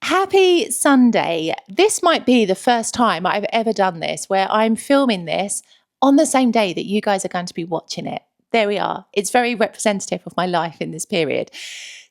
Happy Sunday. This might be the first time I've ever done this where I'm filming this on the same day that you guys are going to be watching it. There we are. It's very representative of my life in this period.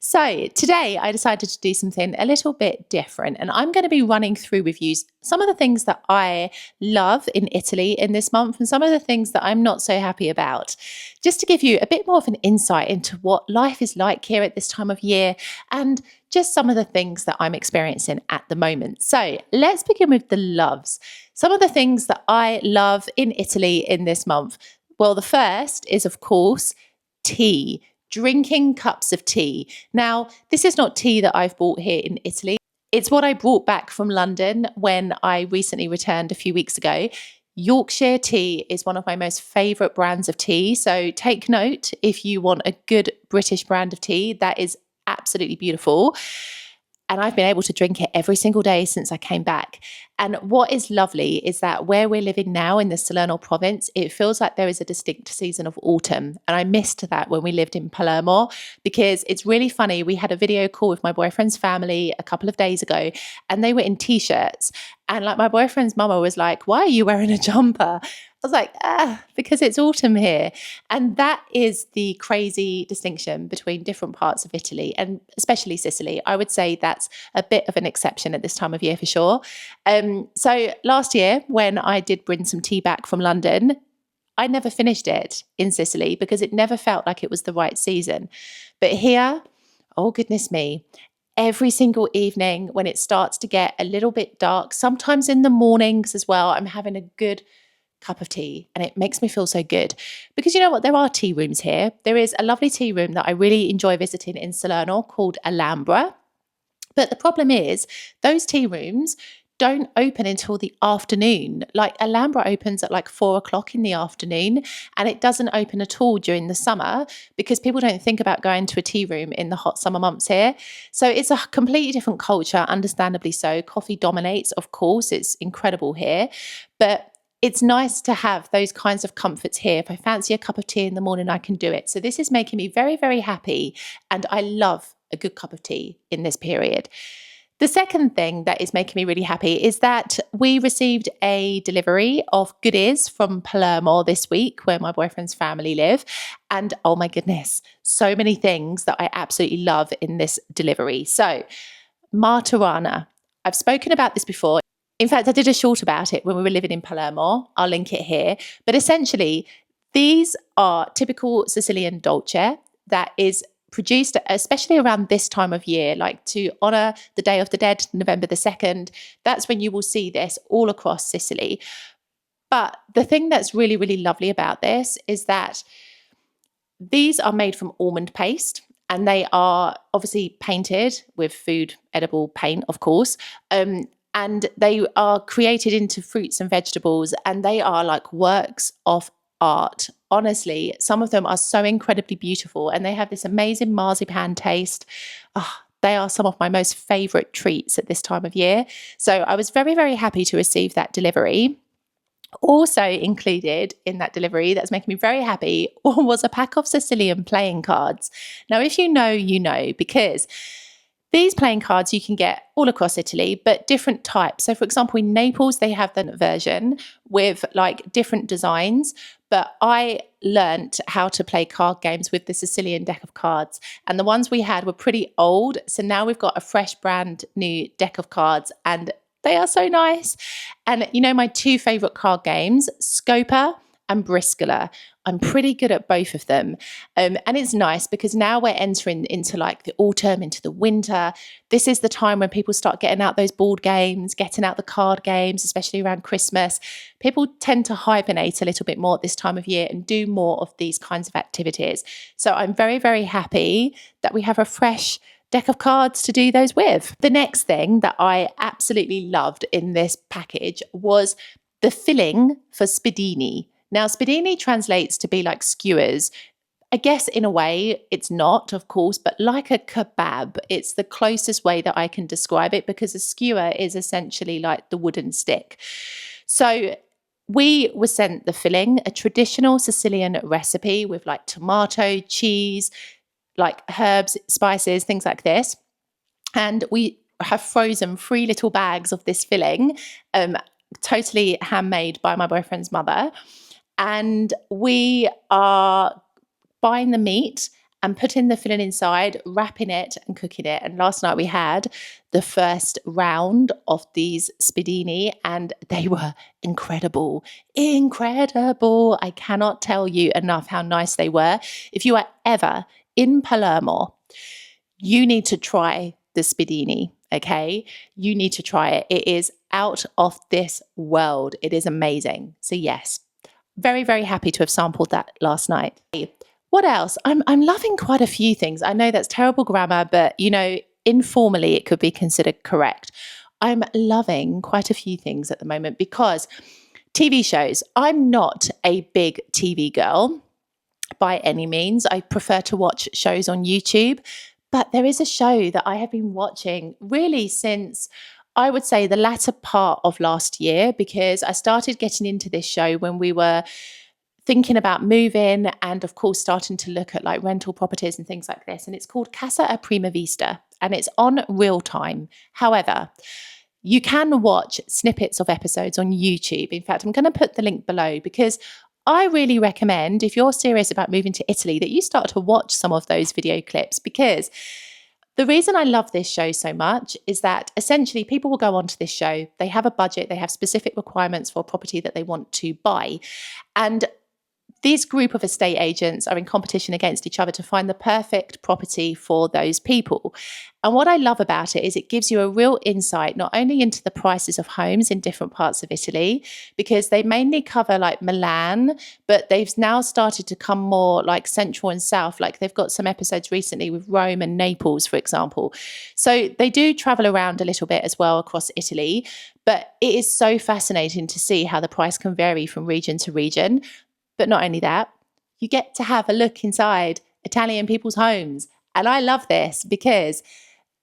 So today I decided to do something a little bit different, and I'm going to be running through with you some of the things that I love in Italy in this month and some of the things that I'm not so happy about, just to give you a bit more of an insight into what life is like here at this time of year and just some of the things that I'm experiencing at the moment. So let's begin with the loves. Some of the things that I love in Italy in this month. Well, the first is, of course, tea. Drinking cups of tea. Now, this is not tea that I've bought here in Italy. It's what I brought back from London when I recently returned a few weeks ago. Yorkshire tea is one of my most favourite brands of tea. So take note if you want a good British brand of tea. That is absolutely beautiful. And I've been able to drink it every single day since I came back. And what is lovely is that where we're living now in the Salerno province, it feels like there is a distinct season of autumn. And I missed that when we lived in Palermo, because it's really funny. We had a video call with my boyfriend's family a couple of days ago, and they were in t-shirts. And like my boyfriend's mama was like, "Why are you wearing a jumper?" I was like, because it's autumn here. And that is the crazy distinction between different parts of Italy and especially Sicily. I would say that's a bit of an exception at this time of year for sure. So last year when I did bring some tea back from London, I never finished it in Sicily because it never felt like it was the right season. But here, oh goodness me, every single evening when it starts to get a little bit dark, sometimes in the mornings as well, I'm having a good cup of tea, and it makes me feel so good because you know what, there are tea rooms here. There is a lovely tea room that I really enjoy visiting in Salerno called Alhambra, but the problem is those tea rooms don't open until the afternoon. Like Alhambra opens at like 4 o'clock in the afternoon, and it doesn't open at all during the summer because people don't think about going to a tea room in the hot summer months here. So it's a completely different culture, understandably so. Coffee dominates, of course, it's incredible here, but it's nice to have those kinds of comforts here. If I fancy a cup of tea in the morning, I can do it. So this is making me very, very happy. And I love a good cup of tea in this period. The second thing that is making me really happy is that we received a delivery of goodies from Palermo this week, where my boyfriend's family live. And oh my goodness, so many things that I absolutely love in this delivery. So, Martorana. I've spoken about this before. In fact, I did a short about it when we were living in Palermo. I'll link it here. But essentially, these are typical Sicilian dolce that is produced especially around this time of year, like to honour the Day of the Dead, November the 2nd. That's when you will see this all across Sicily. But the thing that's really, really lovely about this is that these are made from almond paste. And they are obviously painted with food edible paint, of course. And they are created into fruits and vegetables, and they are like works of art. Honestly, some of them are so incredibly beautiful, and they have this amazing marzipan taste. Oh, they are some of my most favourite treats at this time of year. So I was very, very happy to receive that delivery. Also included in that delivery that's making me very happy was a pack of Sicilian playing cards. Now, if you know, you know, because these playing cards you can get all across Italy, but different types. So for example, in Naples, they have the version with like different designs, but I learnt how to play card games with the Sicilian deck of cards. And the ones we had were pretty old. So now we've got a fresh brand new deck of cards, and they are so nice. And you know, my two favourite card games, Scopa and Briscola. I'm pretty good at both of them. And it's nice because now we're entering into like the autumn, into the winter. This is the time when people start getting out those board games, getting out the card games, especially around Christmas. People tend to hibernate a little bit more at this time of year and do more of these kinds of activities. So I'm very, very happy that we have a fresh deck of cards to do those with. The next thing that I absolutely loved in this package was the filling for spiedini. Now, spiedini translates to be like skewers. I guess in a way it's not, of course, but like a kebab. It's the closest way that I can describe it because a skewer is essentially like the wooden stick. So we were sent the filling, a traditional Sicilian recipe with like tomato, cheese, like herbs, spices, things like this. And we have frozen 3 little bags of this filling, totally handmade by my boyfriend's mother. And we are buying the meat and putting the filling inside, wrapping it and cooking it. And last night we had the first round of these spiedini and they were incredible. Incredible. I cannot tell you enough how nice they were. If you are ever in Palermo, you need to try the spiedini, okay? You need to try it. It is out of this world. It is amazing. So yes, very, very happy to have sampled that last night. What else? I'm loving quite a few things. I know that's terrible grammar, but informally it could be considered correct. I'm loving quite a few things at the moment because TV shows. I'm not a big TV girl by any means. I prefer to watch shows on YouTube, but there is a show that I have been watching really since, I would say, the latter part of last year, because I started getting into this show when we were thinking about moving and of course starting to look at like rental properties and things like this. And it's called Casa a Prima Vista and it's on real time. However, you can watch snippets of episodes on YouTube. In fact, I'm going to put the link below because I really recommend, if you're serious about moving to Italy, that you start to watch some of those video clips, because the reason I love this show so much is that essentially people will go onto this show, they have a budget, they have specific requirements for a property that they want to buy. And this group of estate agents are in competition against each other to find the perfect property for those people. And what I love about it is it gives you a real insight, not only into the prices of homes in different parts of Italy, because they mainly cover like Milan, but they've now started to come more like central and south. Like they've got some episodes recently with Rome and Naples, for example. So they do travel around a little bit as well across Italy, but it is so fascinating to see how the price can vary from region to region. But not only that, you get to have a look inside Italian people's homes. And I love this because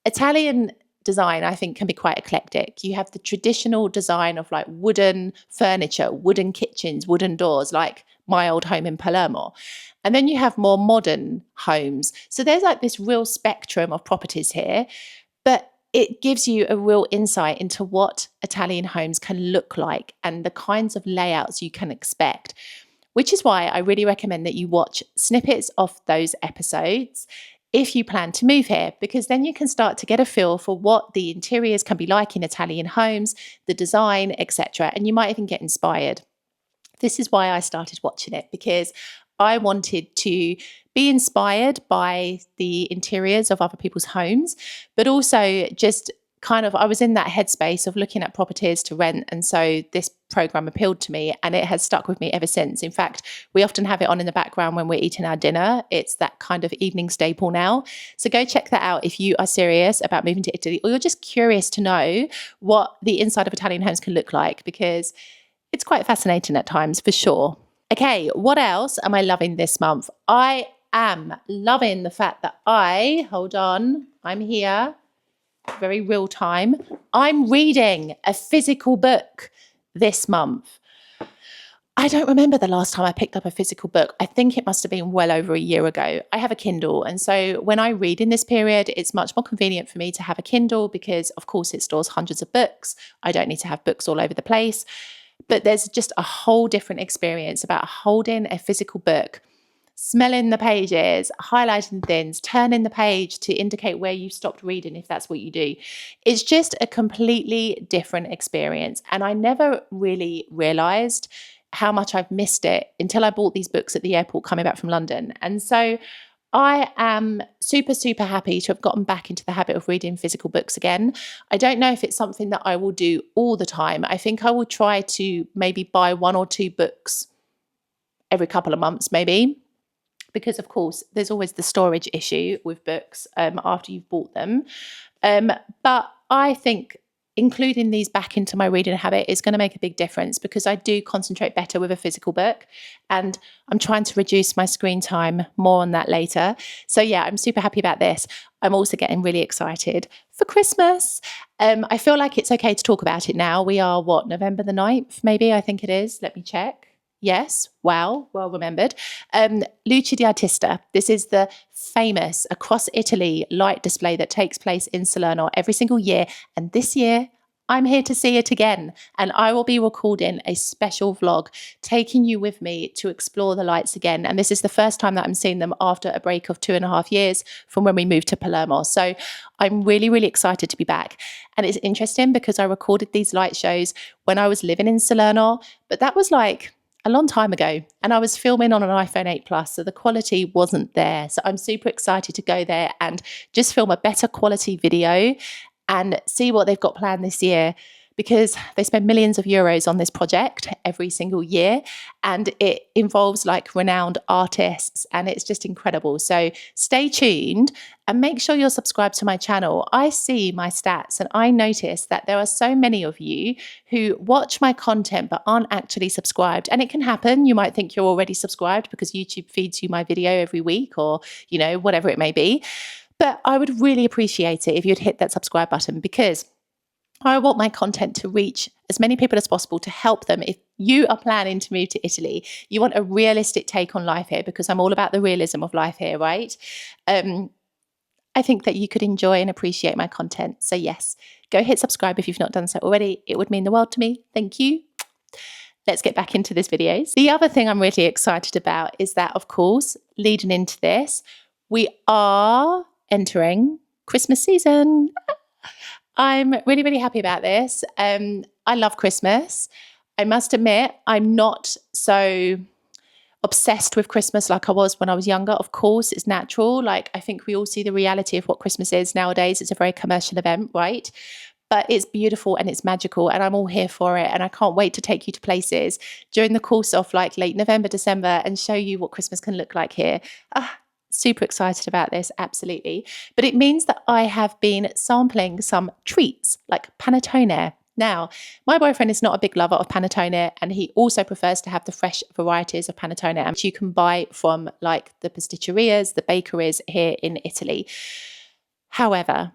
Italian design, I think, can be quite eclectic. You have the traditional design of like wooden furniture, wooden kitchens, wooden doors, like my old home in Palermo. And then you have more modern homes. So there's like this real spectrum of properties here. But it gives you a real insight into what Italian homes can look like and the kinds of layouts you can expect. Which is why I really recommend that you watch snippets of those episodes if you plan to move here, because then you can start to get a feel for what the interiors can be like in Italian homes, the design, etc. And you might even get inspired. This is why I started watching it, because I wanted to be inspired by the interiors of other people's homes, but also just I was in that headspace of looking at properties to rent. And so this program appealed to me and it has stuck with me ever since. In fact, we often have it on in the background when we're eating our dinner. It's that kind of evening staple now. So go check that out if you are serious about moving to Italy, or you're just curious to know what the inside of Italian homes can look like, because it's quite fascinating at times for sure. Okay, what else am I loving this month? I am loving the fact that I'm here. Very real time. I'm reading a physical book this month. I don't remember the last time I picked up a physical book. I think it must have been well over a year ago. I have a Kindle. And so when I read in this period, it's much more convenient for me to have a Kindle because, of course, it stores hundreds of books. I don't need to have books all over the place. But there's just a whole different experience about holding a physical book, smelling the pages, highlighting things, turning the page to indicate where you stopped reading if that's what you do. It's just a completely different experience. And I never really realized how much I've missed it until I bought these books at the airport coming back from London. And so I am super, super happy to have gotten back into the habit of reading physical books again. I don't know if it's something that I will do all the time. I think I will try to maybe buy 1 or 2 books every couple of months, maybe. Because, of course, there's always the storage issue with books after you've bought them. But I think including these back into my reading habit is going to make a big difference, because I do concentrate better with a physical book. And I'm trying to reduce my screen time. More on that later. So, yeah, I'm super happy about this. I'm also getting really excited for Christmas. I feel like it's okay to talk about it now. We are, November the 9th, maybe, I think it is. Let me check. Yes, wow, well remembered. Luce di Artista. This is the famous across Italy light display that takes place in Salerno every single year. And this year, I'm here to see it again. And I will be recording a special vlog, taking you with me to explore the lights again. And this is the first time that I'm seeing them after a break of 2.5 years from when we moved to Palermo. So I'm really, really excited to be back. And it's interesting because I recorded these light shows when I was living in Salerno, but that was like a long time ago, and I was filming on an iPhone 8 Plus, so the quality wasn't there. So I'm super excited to go there and just film a better quality video and see what they've got planned this year, because they spend millions of euros on this project every single year, and it involves like renowned artists, and it's just incredible. So stay tuned and make sure you're subscribed to my channel. I see my stats and I notice that there are so many of you who watch my content but aren't actually subscribed. And it can happen. You might think you're already subscribed because YouTube feeds you my video every week, or, you know, whatever it may be. But I would really appreciate it if you'd hit that subscribe button, because I want my content to reach as many people as possible to help them. If you are planning to move to Italy, you want a realistic take on life here, because I'm all about the realism of life here, right? I think that you could enjoy and appreciate my content. So yes, go hit subscribe if you've not done so already. It would mean the world to me. Thank you. Let's get back into this video. The other thing I'm really excited about is that, of course, leading into this, we are entering Christmas season. I'm really, really happy about this. I love Christmas. I must admit, I'm not so obsessed with Christmas like I was when I was younger. Of course, it's natural. Like, I think we all see the reality of what Christmas is nowadays. It's a very commercial event, right? But it's beautiful and it's magical, and I'm all here for it. And I can't wait to take you to places during the course of like late November, December, and show you what Christmas can look like here. Super excited about this, absolutely. But it means that I have been sampling some treats like panettone. Now, my boyfriend is not a big lover of panettone, and he also prefers to have the fresh varieties of panettone, which you can buy from like the pasticcerias, the bakeries here in Italy. However,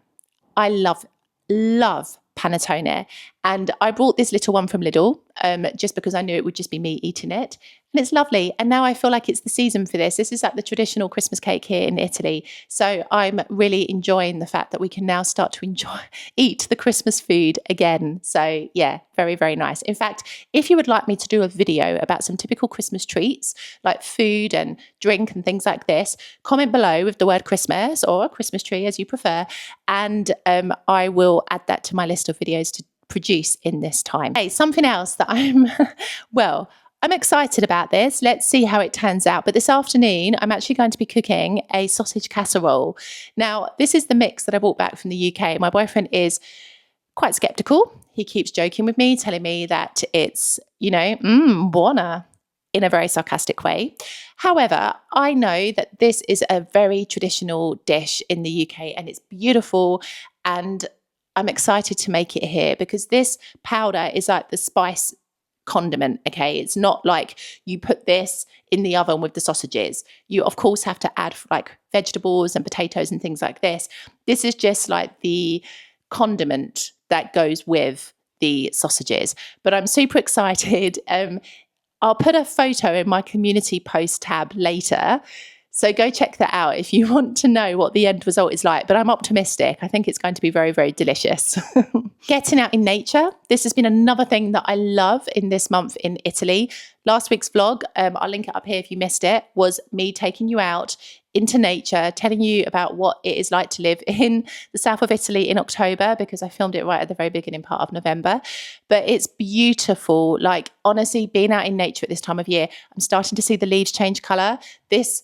I love panettone, and I brought this little one from Lidl just because I knew it would just be me eating it. And it's lovely. And now I feel like it's the season for this. This is like the traditional Christmas cake here in Italy. So I'm really enjoying the fact that we can now start to eat the Christmas food again. So yeah, very, very nice. In fact, if you would like me to do a video about some typical Christmas treats, like food and drink and things like this, comment below with the word Christmas or a Christmas tree as you prefer. And I will add that to my list of videos to produce in this time. Hey, something else that I'm excited about this. Let's see how it turns out. But this afternoon, I'm actually going to be cooking a sausage casserole. Now, this is the mix that I brought back from the UK. My boyfriend is quite skeptical. He keeps joking with me, telling me that it's, buona, in a very sarcastic way. However, I know that this is a very traditional dish in the UK, and it's beautiful, and I'm excited to make it here because this powder is like the spice condiment. Okay, it's not like you put this in the oven with the sausages. You of course have to add like vegetables and potatoes and things like this. This is just like the condiment that goes with the sausages. But I'm super excited. I'll put a photo in my community post tab later, so go check that out if you want to know what the end result is like. But I'm optimistic. I think it's going to be very, very delicious. Getting out in nature. This has been another thing that I love in this month in Italy. Last week's vlog, I'll link it up here if you missed it, was me taking you out into nature, telling you about what it is like to live in the south of Italy in October, because I filmed it right at the very beginning part of November. But it's beautiful. Like, honestly, being out in nature at this time of year, I'm starting to see the leaves change colour. This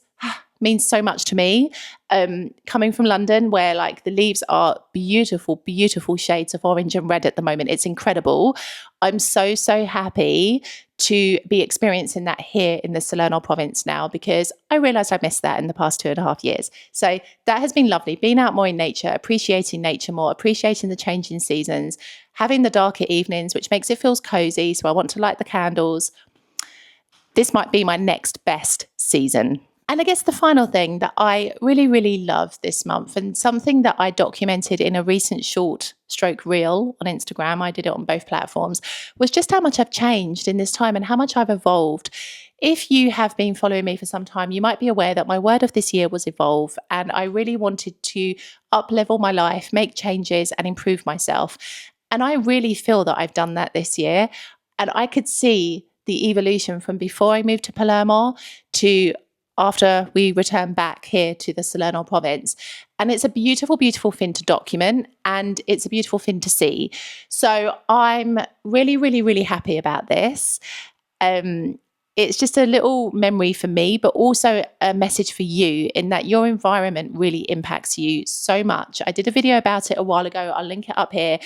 means so much to me. Coming from London, where like the leaves are beautiful, beautiful shades of orange and red at the moment. It's incredible. I'm so, so happy to be experiencing that here in the Salerno province now, because I realised I missed that in the past 2.5 years. So that has been lovely. Being out more in nature, appreciating nature more, appreciating the changing seasons, having the darker evenings, which makes it feel cosy. So I want to light the candles. This might be my next best season. And I guess the final thing that I really, really love this month, and something that I documented in a recent short stroke reel on Instagram, I did it on both platforms, was just how much I've changed in this time and how much I've evolved. If you have been following me for some time, you might be aware that my word of this year was evolve. And I really wanted to up level my life, make changes, and improve myself. And I really feel that I've done that this year. And I could see the evolution from before I moved to Palermo to after we return back here to the Salerno province. And it's a beautiful, beautiful thing to document, and it's a beautiful thing to see. So I'm really, really, really happy about this. It's just a little memory for me, but also a message for you in that your environment really impacts you so much. I did a video about it a while ago. I'll link it up here.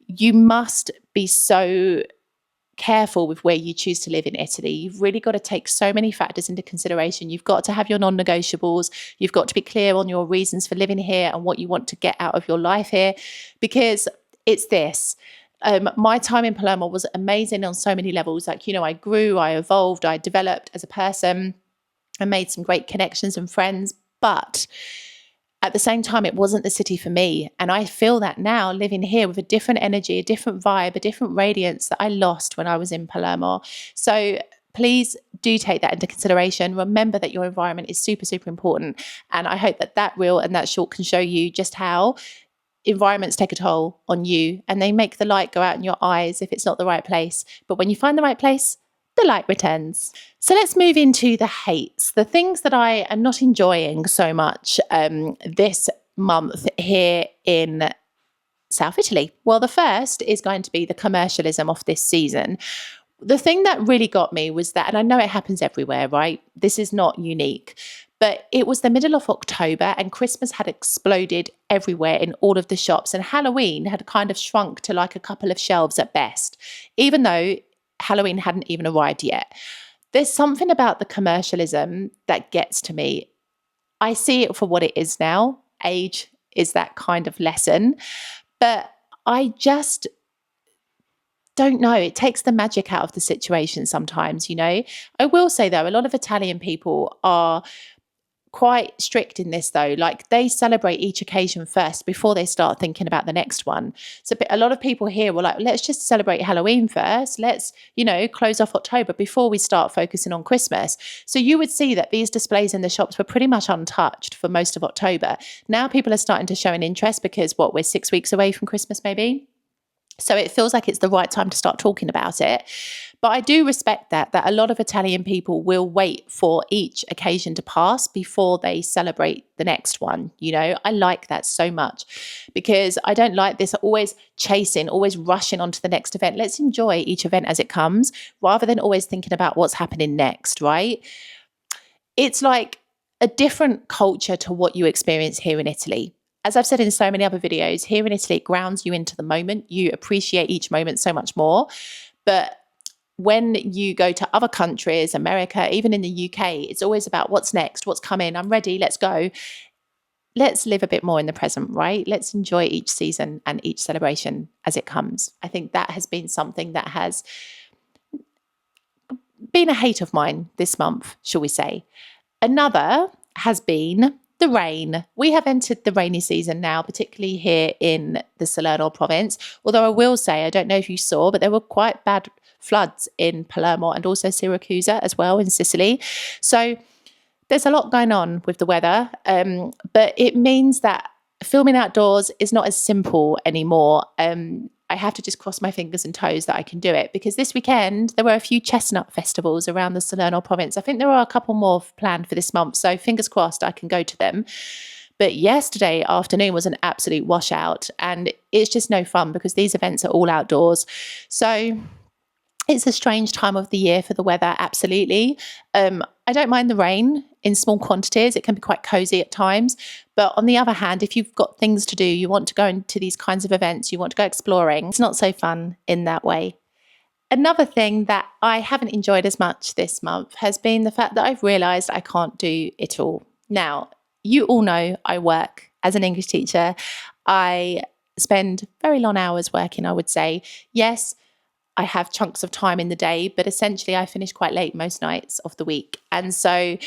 You must be so careful with where you choose to live in Italy. You've really got to take so many factors into consideration. You've got to have your non-negotiables. You've got to be clear on your reasons for living here and what you want to get out of your life here, because it's this. My time in Palermo was amazing on so many levels. Like, I grew, I evolved, I developed as a person. I made some great connections and friends, but at the same time, it wasn't the city for me. And I feel that now living here with a different energy, a different vibe, a different radiance that I lost when I was in Palermo. So please do take that into consideration. Remember that your environment is super, super important. And I hope that that reel and that short can show you just how environments take a toll on you, and they make the light go out in your eyes if it's not the right place. But when you find the right place, the light returns. So let's move into the hates, the things that I am not enjoying so much this month here in South Italy. Well, the first is going to be the commercialism of this season. The thing that really got me was that, and I know it happens everywhere, right? This is not unique, but it was the middle of October and Christmas had exploded everywhere in all of the shops, and Halloween had kind of shrunk to like a couple of shelves at best, even though Halloween hadn't even arrived yet. There's something about the commercialism that gets to me. I see it for what it is now. Age is that kind of lesson, but I just don't know. It takes the magic out of the situation sometimes, I will say though, a lot of Italian people are quite strict in this though. Like, they celebrate each occasion first before they start thinking about the next one. So a lot of people here were like, let's just celebrate Halloween first. Let's, close off October before we start focusing on Christmas. So you would see that these displays in the shops were pretty much untouched for most of October. Now people are starting to show an interest because we're 6 weeks away from Christmas maybe. So it feels like it's the right time to start talking about it. But I do respect that a lot of Italian people will wait for each occasion to pass before they celebrate the next one. I like that so much, because I don't like this always chasing, always rushing onto the next event. Let's enjoy each event as it comes rather than always thinking about what's happening next, right? It's like a different culture to what you experience here in Italy. As I've said in so many other videos, here in Italy, it grounds you into the moment. You appreciate each moment so much more. But when you go to other countries, America, even in the UK, it's always about what's next, what's coming, I'm ready, let's go. Let's live a bit more in the present, right? Let's enjoy each season and each celebration as it comes. I think that has been something that has been a hate of mine this month, shall we say. Another has been the rain. We have entered the rainy season now, particularly here in the Salerno province. Although I will say, I don't know if you saw, but there were quite bad floods in Palermo and also Syracuse as well in Sicily. So there's a lot going on with the weather, but it means that filming outdoors is not as simple anymore. I have to just cross my fingers and toes that I can do it, because this weekend there were a few chestnut festivals around the Salerno province. I think there are a couple more planned for this month, so fingers crossed I can go to them. But yesterday afternoon was an absolute washout, and it's just no fun because these events are all outdoors. So it's a strange time of the year for the weather, absolutely. I don't mind the rain in small quantities. It can be quite cozy at times. But on the other hand, if you've got things to do, you want to go into these kinds of events, you want to go exploring, it's not so fun in that way. Another thing that I haven't enjoyed as much this month has been the fact that I've realised I can't do it all. Now, you all know I work as an English teacher. I spend very long hours working, I would say. Yes, I have chunks of time in the day, but essentially I finish quite late most nights of the week. And so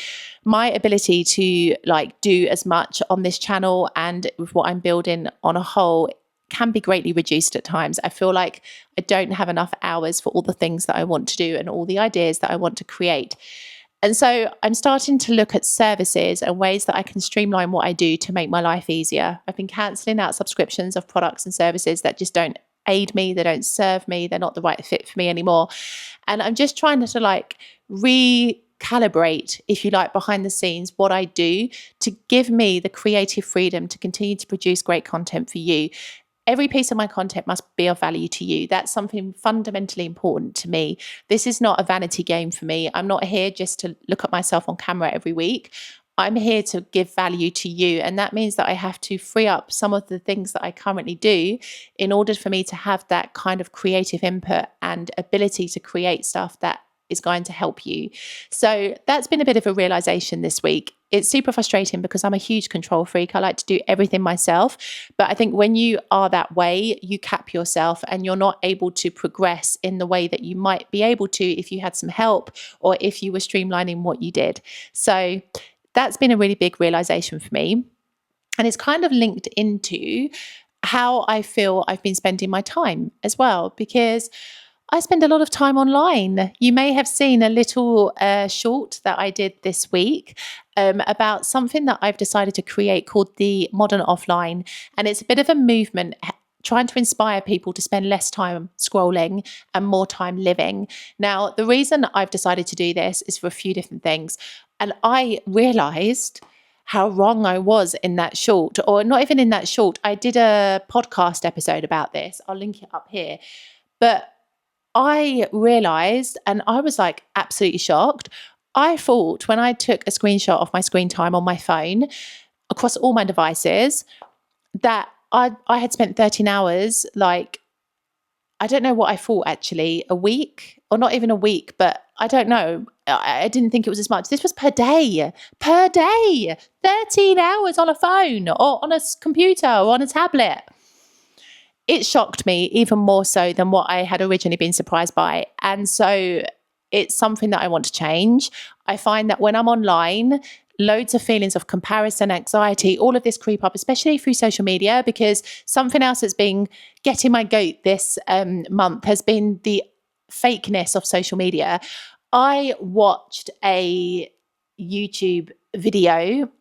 my ability to like do as much on this channel and with what I'm building on a whole can be greatly reduced at times. I feel like I don't have enough hours for all the things that I want to do and all the ideas that I want to create. And so I'm starting to look at services and ways that I can streamline what I do to make my life easier. I've been cancelling out subscriptions of products and services that just don't aid me, they don't serve me, they're not the right fit for me anymore. And I'm just trying to like recalibrate, if you like, behind the scenes what I do to give me the creative freedom to continue to produce great content for you. Every piece of my content must be of value to you. That's something fundamentally important to me. This is not a vanity game for me. I'm not here just to look at myself on camera every week. I'm here to give value to you. And that means that I have to free up some of the things that I currently do in order for me to have that kind of creative input and ability to create stuff that is going to help you. So that's been a bit of a realization this week. It's super frustrating because I'm a huge control freak. I like to do everything myself. But I think when you are that way, you cap yourself and you're not able to progress in the way that you might be able to if you had some help or if you were streamlining what you did. So that's been a really big realization for me. And it's kind of linked into how I feel I've been spending my time as well, because I spend a lot of time online. You may have seen a little short that I did this week about something that I've decided to create called the Modern Offline. And it's a bit of a movement trying to inspire people to spend less time scrolling and more time living. Now, the reason I've decided to do this is for a few different things. And I realized how wrong I was in that short, or not even in that short. I did a podcast episode about this. I'll link it up here. But I realized, and I was like absolutely shocked. I thought when I took a screenshot of my screen time on my phone across all my devices that I had spent 13 hours, like, I don't know what I thought actually, a week or not even a week, but I don't know. I didn't think it was as much. This was per day, 13 hours on a phone or on a computer or on a tablet. It shocked me even more so than what I had originally been surprised by. And so it's something that I want to change. I find that when I'm online, loads of feelings of comparison, anxiety, all of this creep up, especially through social media, because something else that's been getting my goat this month has been the fakeness of social media. I watched a YouTube video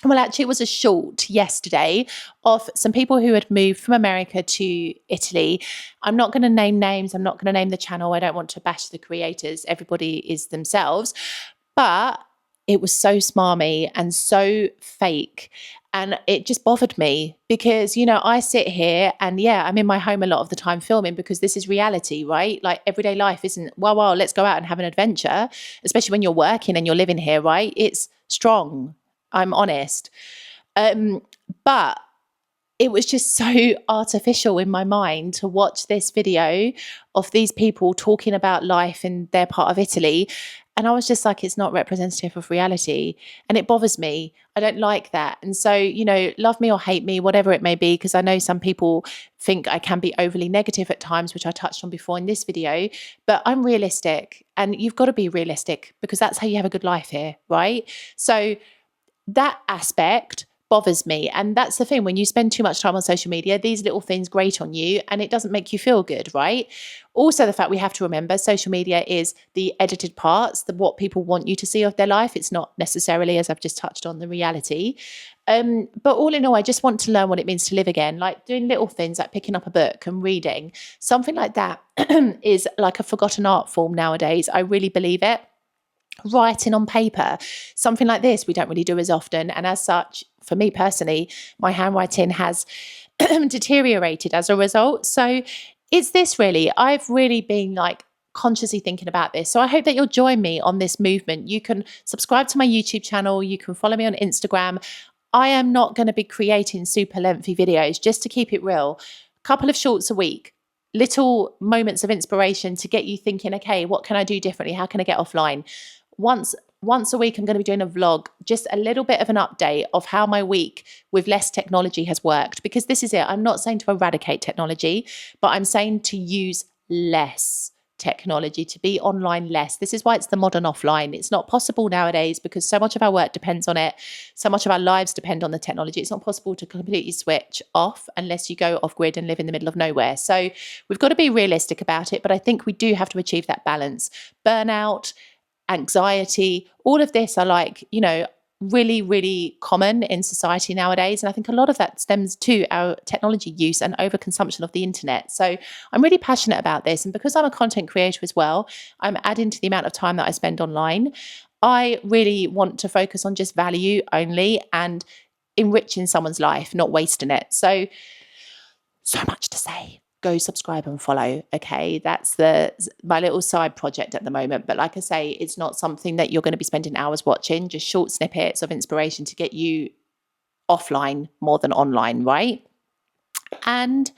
well, actually, it was a short yesterday of some people who had moved from America to Italy. I'm not going to name names. I'm not going to name the channel. I don't want to bash the creators. Everybody is themselves. But it was so smarmy and so fake. And it just bothered me because, you know, I sit here and I'm in my home a lot of the time filming because this is reality, right? Like everyday life isn't, well, let's go out and have an adventure, especially when you're working and you're living here, right? It's strong. I'm honest. But it was just so artificial in my mind to watch this video of these people talking about life in their part of Italy. And I was just like, it's not representative of reality. And it bothers me. I don't like that. And so, you know, love me or hate me, whatever it may be, because I know some people think I can be overly negative at times, which I touched on before in this video, but I'm realistic. And you've got to be realistic because that's how you have a good life here, right? So that aspect bothers me. And that's the thing, when you spend too much time on social media, these little things grate on you and it doesn't make you feel good, right? Also, the fact we have to remember social media is the edited parts, what people want you to see of their life. It's not necessarily, as I've just touched on, the reality. But all in all, I just want to learn what it means to live again, like doing little things like picking up a book and reading. Something like that is like a forgotten art form nowadays. I really believe it. Writing on paper, something like this, we don't really do as often. And as such, for me personally, my handwriting has deteriorated as a result. So it's this really, I've really been like consciously thinking about this. So I hope that you'll join me on this movement. You can subscribe to my YouTube channel. You can follow me on Instagram. I am not going to be creating super lengthy videos, just to keep it real. A couple of shorts a week, little moments of inspiration to get you thinking, okay, what can I do differently? How can I get offline? Once a week, I'm going to be doing a vlog, just a little bit of an update of how my week with less technology has worked. Because this is it. I'm not saying to eradicate technology, but I'm saying to use less technology, to be online less. This is why it's the modern offline. It's not possible nowadays because so much of our work depends on it. So much of our lives depend on the technology. It's not possible to completely switch off unless you go off grid and live in the middle of nowhere. So we've got to be realistic about it, but I think we do have to achieve that balance. Burnout, anxiety, all of this are like, really, really common in society nowadays. And I think a lot of that stems to our technology use and overconsumption of the internet. So I'm really passionate about this. And because I'm a content creator as well, I'm adding to the amount of time that I spend online. I really want to focus on just value only and enriching someone's life, not wasting it. So much to say. Go subscribe and follow. Okay, that's my little side project at the moment. But like I say, it's not something that you're going to be spending hours watching, just short snippets of inspiration to get you offline more than online, right? And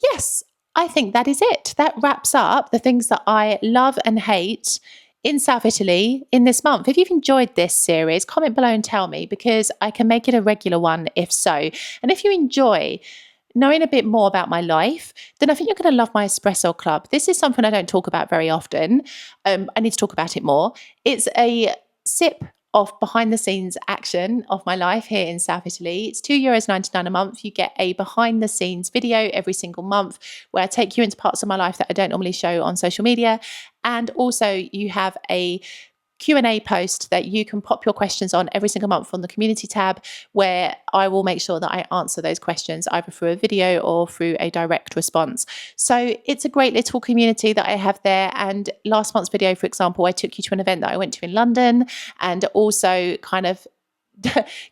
yes, I think that is it. That wraps up the things that I love and hate in South Italy in this month. If you've enjoyed this series, comment below and tell me, because I can make it a regular one if so. And if you enjoy knowing a bit more about my life, then I think you're going to love my espresso club. This is something I don't talk about very often. I need to talk about it more. It's a sip of behind the scenes action of my life here in South Italy. It's €2.99 a month. You get a behind the scenes video every single month where I take you into parts of my life that I don't normally show on social media. And also you have a Q&A post that you can pop your questions on every single month on the community tab, where I will make sure that I answer those questions either through a video or through a direct response. So it's a great little community that I have there. And last month's video, for example, I took you to an event that I went to in London and also kind of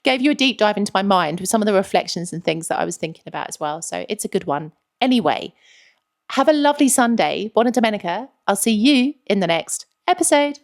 gave you a deep dive into my mind with some of the reflections and things that I was thinking about as well. So it's a good one. Anyway, have a lovely Sunday. Buona Domenica. I'll see you in the next episode.